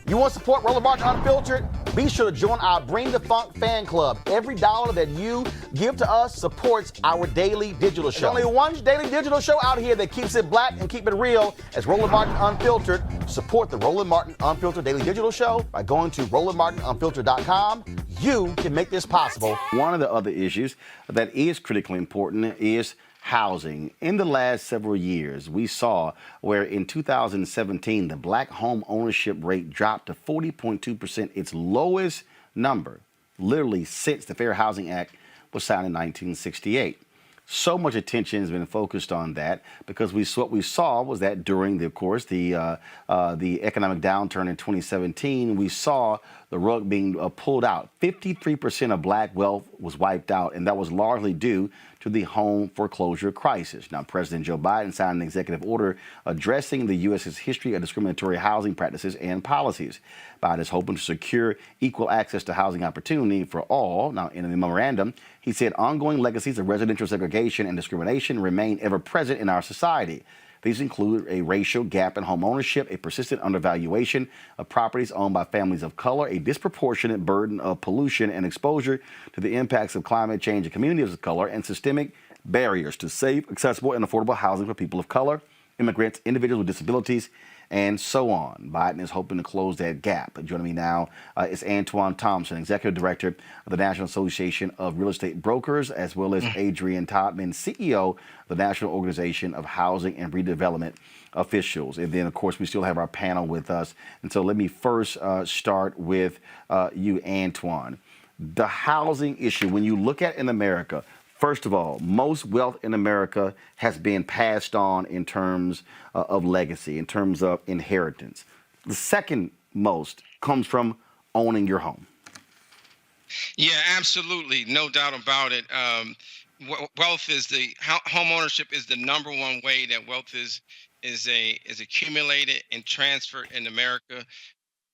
You want to support Roland Martin Unfiltered? Be sure to join our Bring the Funk fan club. Every dollar that you give to us supports our daily digital show. There's only one daily digital show out here that keeps it black and keep it real as Roland Martin Unfiltered. Support the Roland Martin Unfiltered daily digital show by going to RolandMartinUnfiltered.com. You can make this possible. One of the other issues that is critically important is housing. In the last several years, we saw where in 2017, the black home ownership rate dropped to 40.2%, its lowest number, literally since the Fair Housing Act was signed in 1968. So much attention has been focused on that because what we saw was that during the economic downturn in 2017, we saw the rug being pulled out. 53% of black wealth was wiped out, and that was largely due to the home foreclosure crisis. Now, President Joe Biden signed an executive order addressing the U.S.'s history of discriminatory housing practices and policies. Biden is hoping to secure equal access to housing opportunity for all. Now, in a memorandum, he said ongoing legacies of residential segregation and discrimination remain ever present in our society. These include a racial gap in home ownership, a persistent undervaluation of properties owned by families of color, a disproportionate burden of pollution and exposure to the impacts of climate change in communities of color, and systemic barriers to safe, accessible, and affordable housing for people of color, immigrants, individuals with disabilities, and so on. Biden is hoping to close that gap. Joining me now is Antoine Thompson, Executive Director of the National Association of Real Estate Brokers, as well as Adrianne Todman, CEO of the National Organization of Housing and Redevelopment Officials. And then, of course, we still have our panel with us. And so let me first start with you, Antoine. The housing issue, when you look at in America, first of all, most wealth in America has been passed on in terms of legacy, in terms of inheritance. The second most comes from owning your home. Yeah, absolutely. No doubt about it. Wealth is home ownership is the number one way that wealth is accumulated and transferred in America.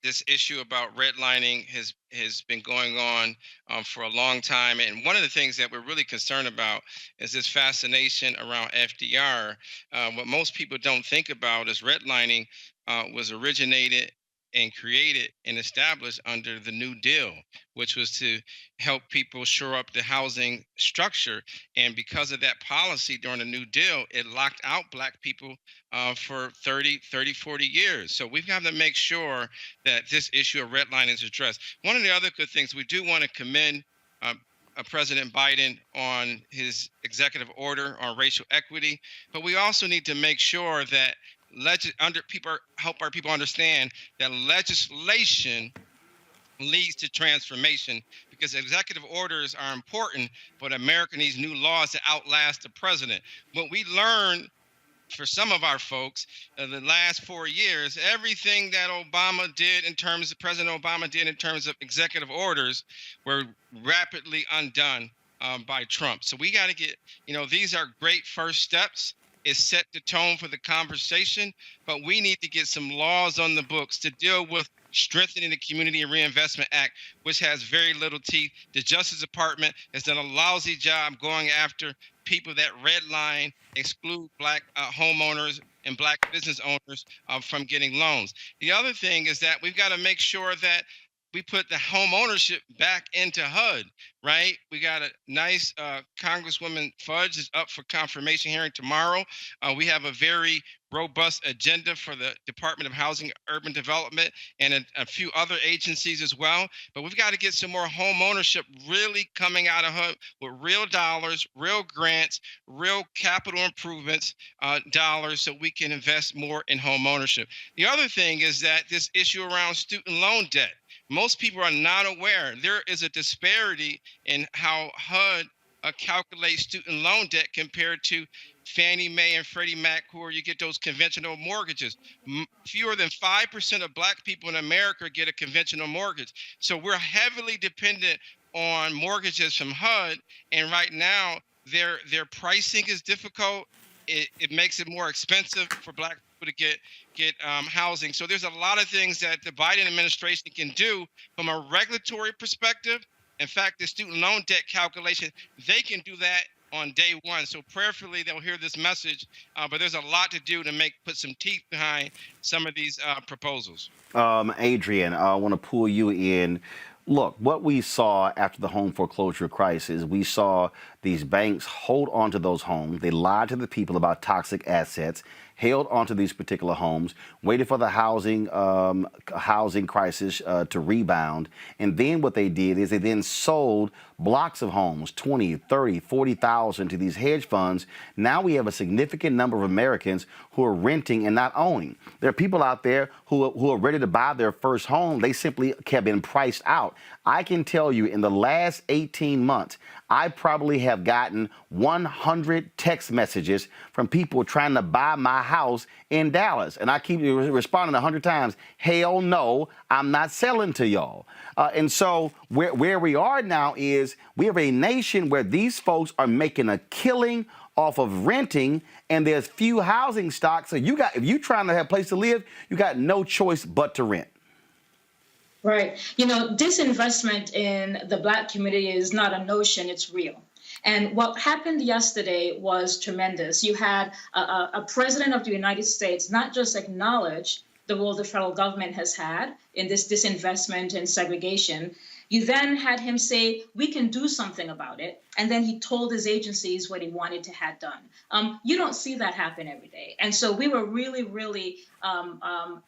This issue about redlining has been going on for a long time. And one of the things that we're really concerned about is this fascination around FDR. What most people don't think about is redlining was originated and created and established under the New Deal, which was to help people shore up the housing structure. And because of that policy during the New Deal, it locked out Black people for 30, 40 years. So we've got to make sure that this issue of redlining is addressed. One of the other good things, we do want to commend President Biden on his executive order on racial equity, but we also need to make sure that help our people understand that legislation leads to transformation, because executive orders are important, but America needs new laws that outlast the president. What we learned for some of our folks the last 4 years, everything that President Obama did in terms of executive orders were rapidly undone by Trump. So we got to get, these are great first steps. It set the tone for the conversation, but we need to get some laws on the books to deal with strengthening the Community Reinvestment Act, which has very little teeth. The Justice Department has done a lousy job going after people that redline, exclude Black homeowners and Black business owners from getting loans. The other thing is that we've got to make sure that we put the home ownership back into HUD, right? We got a nice Congresswoman Fudge is up for confirmation hearing tomorrow. We have a very robust agenda for the Department of Housing and Urban Development and a few other agencies as well. But we've got to get some more home ownership really coming out of HUD with real dollars, real grants, real capital improvements dollars, so we can invest more in home ownership. The other thing is that this issue around student loan debt. Most people are not aware there is a disparity in how HUD calculates student loan debt compared to Fannie Mae and Freddie Mac, where you get those conventional mortgages. Fewer than 5% of Black people in America get a conventional mortgage. So we're heavily dependent on mortgages from HUD. And right now, their pricing is difficult. It makes it more expensive for Black people to get housing. So there's a lot of things that the Biden administration can do from a regulatory perspective. In fact, the student loan debt calculation, they can do that on day one. So prayerfully, they'll hear this message. But there's a lot to do to put some teeth behind some of these proposals. Adrianne, I want to pull you in. Look, what we saw after the home foreclosure crisis, we saw these banks hold on to those homes. They lied to the people about toxic assets, held onto these particular homes, waited for the housing crisis to rebound. And then what they did is they then sold blocks of homes, 20, 30, 40,000 to these hedge funds. Now we have a significant number of Americans who are renting and not owning. There are people out there who are ready to buy their first home. They simply have been priced out. I can tell you in the last 18 months, I probably have gotten 100 text messages from people trying to buy my house in Dallas. And I keep responding 100 times, hell no, I'm not selling to y'all. And so where we are now is we have a nation where these folks are making a killing off of renting, and there's few housing stocks. So if you're trying to have a place to live, you got no choice but to rent. Right. Disinvestment in the Black community is not a notion, it's real. And what happened yesterday was tremendous. You had a president of the United States not just acknowledge the role the federal government has had in this disinvestment and segregation. You then had him say, we can do something about it. And then he told his agencies what he wanted to have done. You don't see that happen every day. And so we were really, really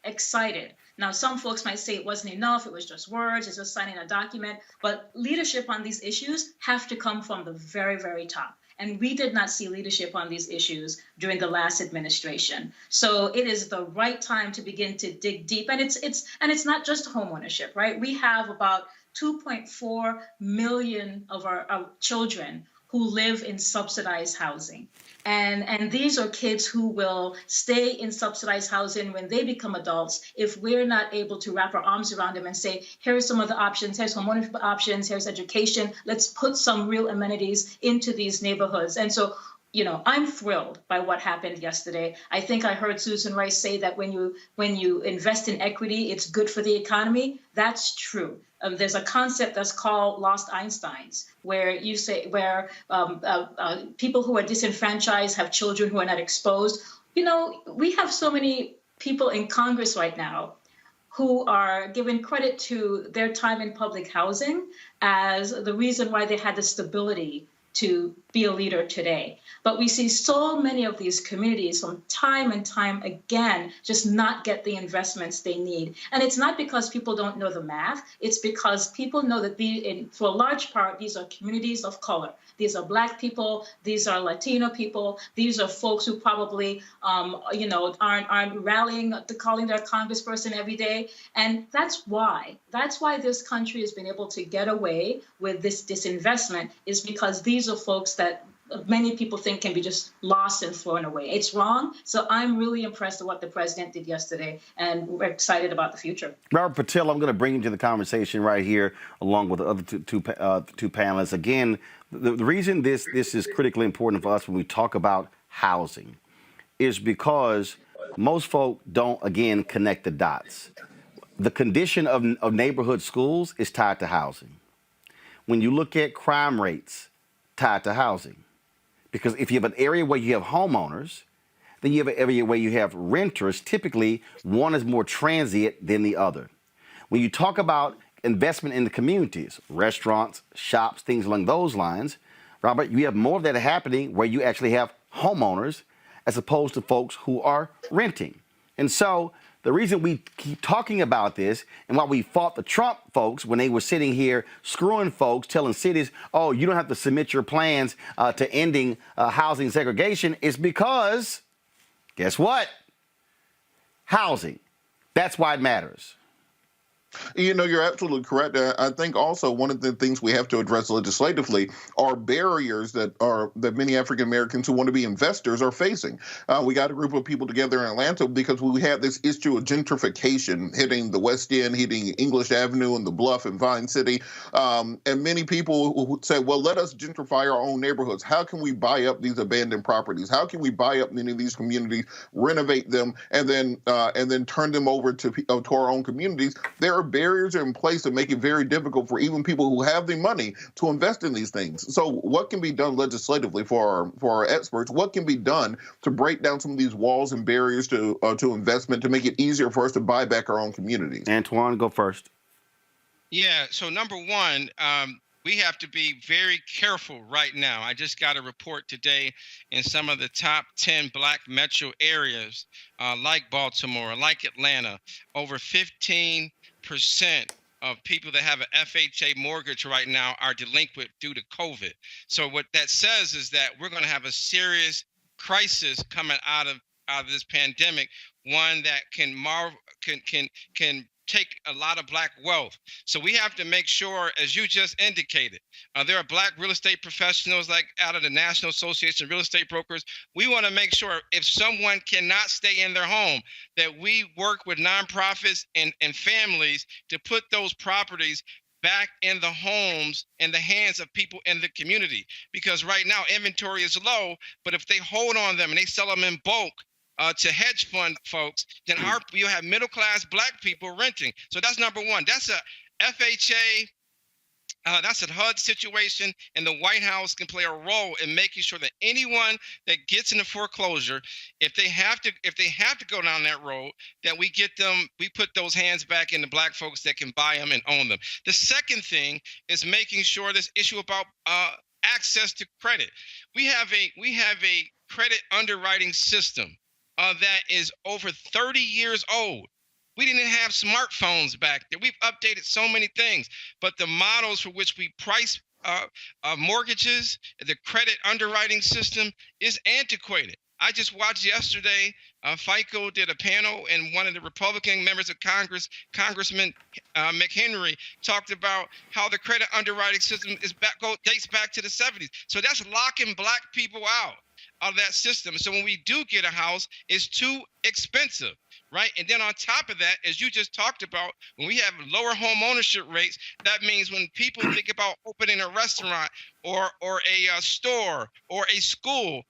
excited. Now, some folks might say it wasn't enough. It was just words. It's just signing a document. But leadership on these issues have to come from the very, very top. And we did not see leadership on these issues during the last administration. So it is the right time to begin to dig deep. And it's not just homeownership, right? We have about 2.4 million of our children who live in subsidized housing. And these are kids who will stay in subsidized housing when they become adults if we're not able to wrap our arms around them and say, here are some of the options, here's homeownership options, here's education, let's put some real amenities into these neighborhoods. And so, I'm thrilled by what happened yesterday. I think I heard Susan Rice say that when you invest in equity, it's good for the economy. That's true. There's a concept that's called lost Einsteins, where people who are disenfranchised have children who are not exposed. We have so many people in Congress right now who are giving credit to their time in public housing as the reason why they had the stability to be a leader today. But we see so many of these communities from time and time again just not get the investments they need. And it's not because people don't know the math. It's because people know that for a large part, these are communities of color. These are Black people. These are Latino people. These are folks who probably, aren't rallying to calling their congressperson every day. And that's why this country has been able to get away with this disinvestment, is because these are folks that many people think can be just lost and thrown away. It's wrong. So I'm really impressed with what the president did yesterday, and we're excited about the future. Robert Patel, I'm going to bring you to the conversation right here, along with the other two panelists. Again, the reason this is critically important for us when we talk about housing is because most folk don't, again, connect the dots. The condition of neighborhood schools is tied to housing. When you look at crime rates, tied to housing. Because if you have an area where you have homeowners, then you have an area where you have renters. Typically, one is more transient than the other. When you talk about investment in the communities, restaurants, shops, things along those lines, Robert, you have more of that happening where you actually have homeowners as opposed to folks who are renting. And so the reason we keep talking about this and why we fought the Trump folks when they were sitting here screwing folks, telling cities, oh, you don't have to submit your plans to ending housing segregation, is because, guess what? Housing. That's why it matters. You're absolutely correct. I think also one of the things we have to address legislatively are barriers that many African Americans who want to be investors are facing. We got a group of people together in Atlanta because we had this issue of gentrification hitting the West End, hitting English Avenue and the Bluff and Vine City. And many people who say, well, let us gentrify our own neighborhoods. How can we buy up these abandoned properties? How can we buy up many of these communities, renovate them, and then turn them over to our own communities? There are barriers in place that make it very difficult for even people who have the money to invest in these things. So what can be done legislatively for our experts? What can be done to break down some of these walls and barriers to investment to make it easier for us to buy back our own communities? Antoine, go first. Yeah, so number one, we have to be very careful right now. I just got a report today in some of the top 10 Black metro areas, like Baltimore, like Atlanta, over 15% of people that have an FHA mortgage right now are delinquent due to COVID. So what that says is that we're going to have a serious crisis coming out of this pandemic, one that can take a lot of Black wealth. So we have to make sure, as you just indicated, there are Black real estate professionals like out of the National Association of Real Estate Brokers. We want to make sure if someone cannot stay in their home, that we work with nonprofits and families to put those properties back in the homes in the hands of people in the community. Because right now inventory is low, but if they hold on them and they sell them in bulk, to hedge fund folks, then you'll have middle-class Black people renting. So that's number one. That's a FHA, that's a HUD situation, and the White House can play a role in making sure that anyone that gets into foreclosure, if they have to go down that road, that we put those hands back in the Black folks that can buy them and own them. The second thing is making sure this issue about access to credit. We have a credit underwriting system that is over 30 years old. We didn't have smartphones back there. We've updated so many things, but the models for which we price mortgages, the credit underwriting system is antiquated. I just watched yesterday, FICO did a panel, and one of the Republican members of Congress, Congressman McHenry, talked about how the credit underwriting system dates back to the 70s. So that's locking Black people out of that system. So when we do get a house, it's too expensive, right? And then on top of that, as you just talked about, when we have lower home ownership rates, that means when people think about opening a restaurant or a store or a school,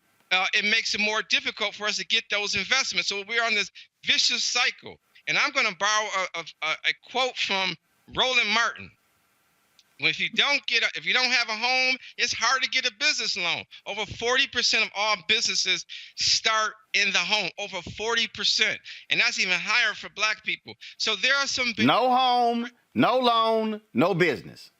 it makes it more difficult for us to get those investments. So we're on this vicious cycle. And I'm going to borrow a quote from Roland Martin. If you don't have a home, it's hard to get a business loan. Over 40% of all businesses start in the home, over 40%. And that's even higher for Black people. So there are some big... No home, no loan, no business.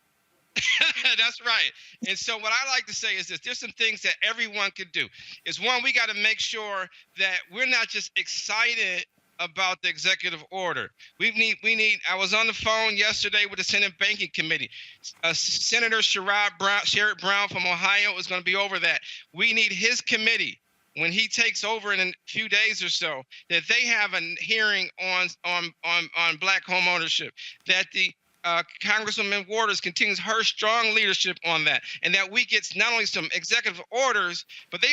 That's right. And so what I like to say is this: there's some things that everyone could do. Is one, we got to make sure that we're not just excited about the executive order. We need. I was on the phone yesterday with the Senate Banking Committee. Senator Sherrod Brown from Ohio is going to be over that. We need his committee, when he takes over in a few days or so, that they have a hearing on Black home ownership. That the Congresswoman Waters continues her strong leadership on that, and that we get not only some executive orders, but they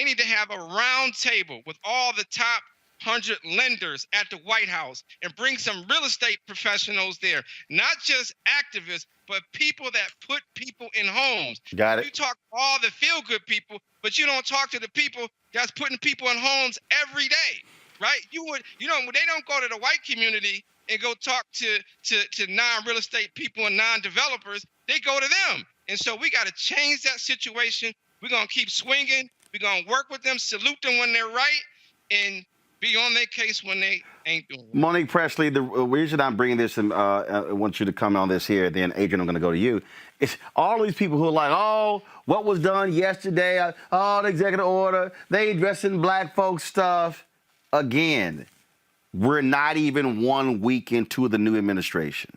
need to have a round table with all the top 100 lenders at the White House and bring some real estate professionals there, not just activists, but people that put people in homes. Got it. You talk to all the feel-good people, but you don't talk to the people that's putting people in homes every day, right? When they don't go to the white community and go talk to non-real estate people and non-developers, they go to them. And so we got to change that situation. We're going to keep swinging. We're going to work with them, salute them when they're right, and be on their case when they ain't doing it. Monique Presley, the reason I'm bringing this, and I want you to comment on this here, then Adrianne, I'm going to go to you. It's all these people who are like, oh, what was done yesterday, the executive order, they addressing Black folks stuff. Again, we're not even 1 week into the new administration.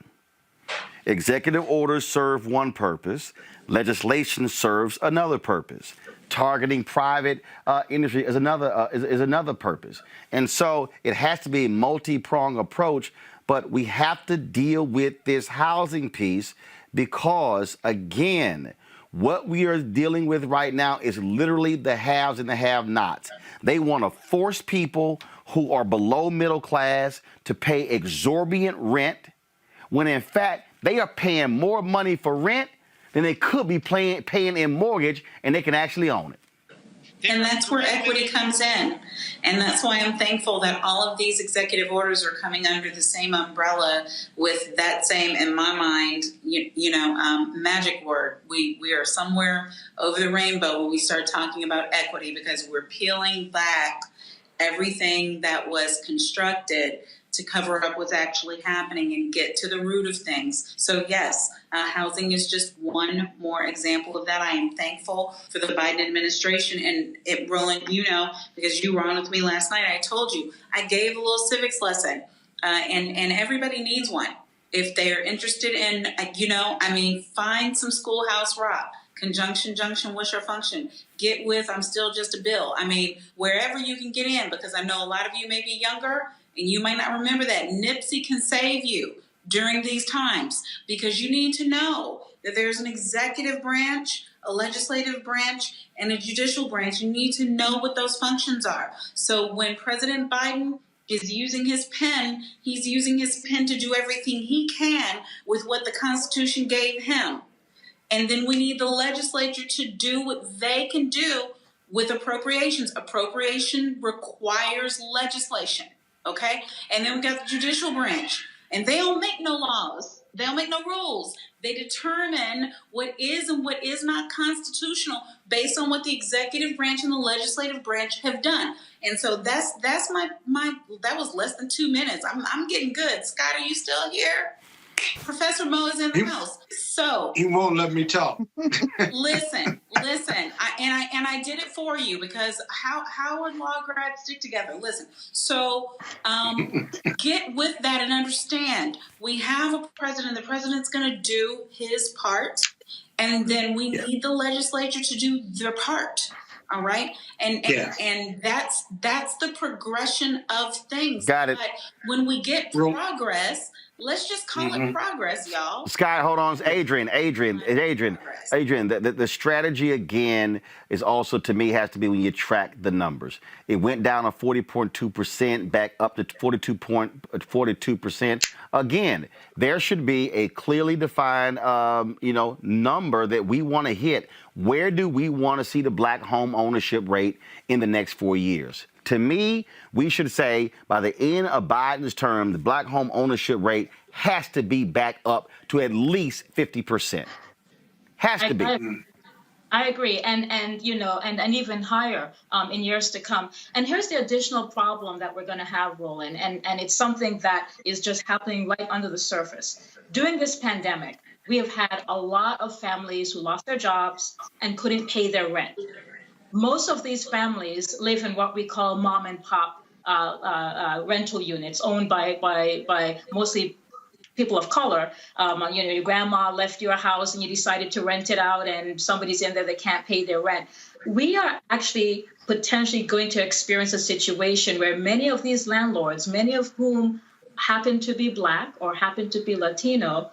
Executive orders serve one purpose. Legislation serves another purpose. Targeting private industry is another purpose. And so it has to be a multi-pronged approach, but we have to deal with this housing piece because, again, what we are dealing with right now is literally the haves and the have-nots. They want to force people who are below middle class to pay exorbitant rent, when in fact they are paying more money for rent than they could be paying in mortgage, and they can actually own it. And that's where equity comes in. And that's why I'm thankful that all of these executive orders are coming under the same umbrella with that same, in my mind, magic word. We are somewhere over the rainbow when we start talking about equity, because we're peeling back everything that was constructed to cover up what's actually happening and get to the root of things. So yes, housing is just one more example of that. I am thankful for the Biden administration. And Roland, because you were on with me last night, I told you, I gave a little civics lesson, and everybody needs one. If they're interested in, find some schoolhouse rock. Conjunction, junction, what's your function? Get with, I'm still just a bill. Wherever you can get in, because I know a lot of you may be younger, and you might not remember that NIPSI can save you during these times, because you need to know that there's an executive branch, a legislative branch, and a judicial branch. You need to know what those functions are. So when President Biden is using his pen, he's using his pen to do everything he can with what the Constitution gave him. And then we need the legislature to do what they can do with appropriations. Appropriation requires legislation. Okay? And then we got the judicial branch. And they don't make no laws. They don't make no rules. They determine what is and what is not constitutional based on what the executive branch and the legislative branch have done. And so that's my that was less than 2 minutes. I'm getting good. Scott, are you still here? Professor Mo is in the house. So he won't let me talk. Listen. I did it for you, because how would law grads stick together? Listen. So get with that and understand. We have a president. The president's going to do his part, and then we need the legislature to do their part. All right, and that's the progression of things. Got it. But when we get progress, let's just call it progress, y'all. Scott, hold on. Adrian, the strategy again is also, to me, has to be when you track the numbers. It went down to 40.2%, back up to 42%. Again, there should be a clearly defined, number that we want to hit. Where do we want to see the black home ownership rate in the next 4 years? To me, we should say by the end of Biden's term, the black home ownership rate has to be back up to at least 50%. Has to be. I agree, and even higher in years to come. And here's the additional problem that we're going to have, Roland, and it's something that is just happening right under the surface. During this pandemic, we have had a lot of families who lost their jobs and couldn't pay their rent. Most of these families live in what we call mom and pop rental units owned by mostly people of color. Your grandma left your house and you decided to rent it out, and somebody's in there that can't pay their rent. We are actually potentially going to experience a situation where many of these landlords, many of whom happen to be Black or happen to be Latino,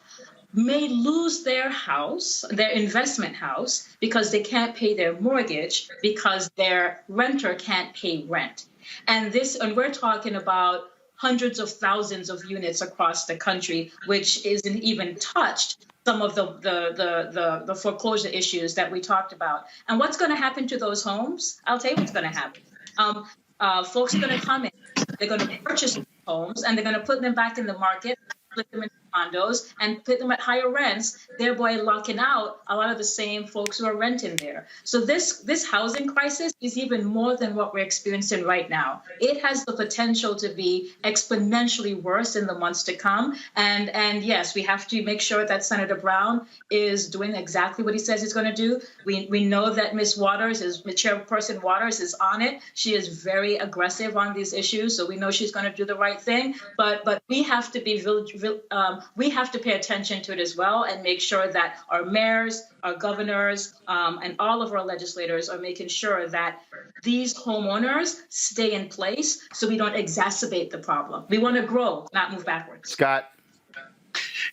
may lose their house, their investment house, because they can't pay their mortgage because their renter can't pay rent. And we're talking about hundreds of thousands of units across the country, which isn't even touched some of the foreclosure issues that we talked about. And what's going to happen to those homes? I'll tell you what's going to happen. Folks are going to come in, they're going to purchase homes, and they're going to put them back in the market, split them into condos, and put them at higher rents, thereby locking out a lot of the same folks who are renting there. So this housing crisis is even more than what we're experiencing right now. It has the potential to be exponentially worse in the months to come. And yes, we have to make sure that Senator Brown is doing exactly what he says he's going to do. We know that Ms. Waters, Chairperson Waters, is on it. She is very aggressive on these issues, so we know she's going to do the right thing. But we have to be we have to pay attention to it as well and make sure that our mayors, our governors, and all of our legislators are making sure that these homeowners stay in place so we don't exacerbate the problem. We want to grow, not move backwards. Scott?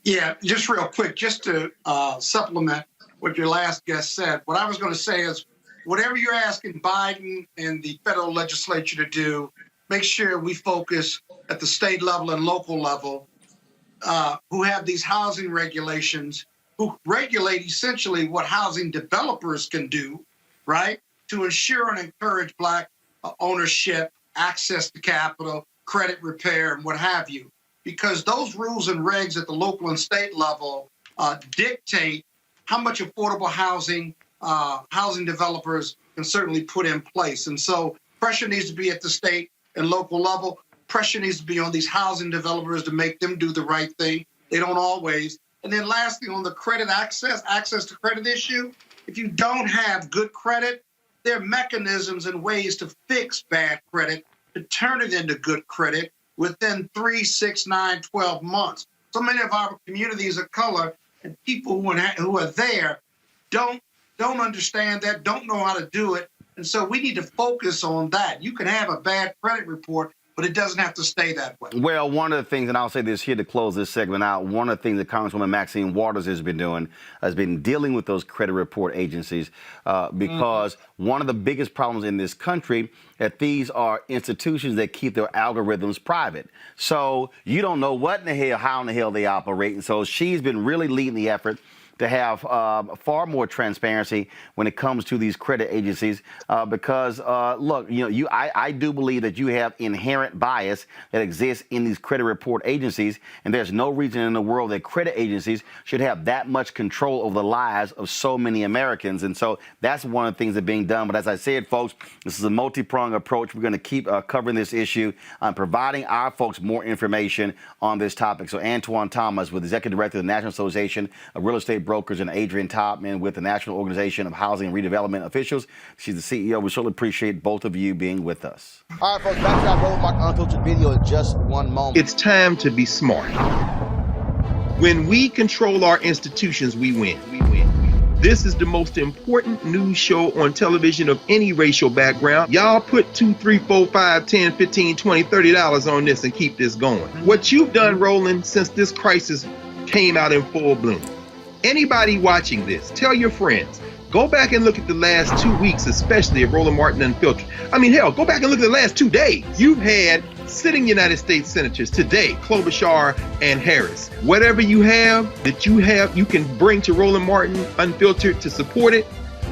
Yeah, just real quick, just to supplement what your last guest said, what I was going to say is whatever you're asking Biden and the federal legislature to do, make sure we focus at the state level and local level, who have these housing regulations, who regulate essentially what housing developers can do, right? to ensure and encourage Black ownership, access to capital, credit repair, and what have you. Because those rules and regs at the local and state level dictate how much affordable housing developers can certainly put in place. And so pressure needs to be at the state and local level. Pressure needs to be on these housing developers to make them do the right thing. They don't always. And then lastly, on the credit access to credit issue, if you don't have good credit, there are mechanisms and ways to fix bad credit, to turn it into good credit within 3, 6, 9, 12 months. So many of our communities of color and people who are there don't understand that, don't know how to do it. And so we need to focus on that. You can have a bad credit report, but it doesn't have to stay that way. Well, one of the things, and I'll say this here to close this segment out, one of the things that Congresswoman Maxine Waters has been doing has been dealing with those credit report agencies because one of the biggest problems in this country that these are institutions that keep their algorithms private. So you don't know what in the hell, how in the hell they operate. And so she's been really leading the effort to have far more transparency when it comes to these credit agencies because, look, I do believe that you have inherent bias that exists in these credit report agencies, and there's no reason in the world that credit agencies should have that much control over the lives of so many Americans. And so that's one of the things that are being done. But as I said, folks, this is a multi-pronged approach. We're going to keep covering this issue and providing our folks more information on this topic. So Antoine Thompson, with Executive Director of the National Association of Real Estate Brokers, and Adrianne Todman with the National Organization of Housing and Redevelopment Officials. She's the CEO. We certainly appreciate both of you being with us. All right, folks, back to our Roland Martin Unfiltered video in just one moment. It's time to be smart. When we control our institutions, we win. This is the most important news show on television of any racial background. Y'all put $2, $3, $4, $5, $10, $15, $20, $30 on this and keep this going. What you've done, Roland, since this crisis came out in full bloom. Anybody watching this, tell your friends, go back and look at the last 2 weeks, especially of Roland Martin Unfiltered. I mean, hell, go back and look at the last 2 days. You've had sitting United States senators today, Klobuchar and Harris. Whatever you have, you can bring to Roland Martin Unfiltered to support it,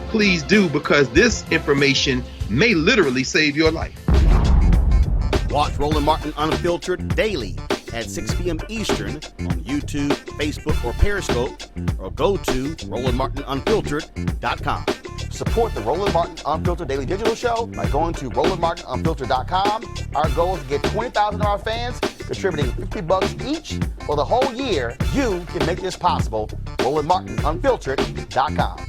please do, because this information may literally save your life. Watch Roland Martin Unfiltered daily at 6 p.m. Eastern on YouTube, Facebook, or Periscope, or go to RolandMartinUnfiltered.com. Support the Roland Martin Unfiltered Daily Digital Show by going to RolandMartinUnfiltered.com. Our goal is to get 20,000 of our fans contributing $50 each for the whole year. You can make this possible. RolandMartinUnfiltered.com.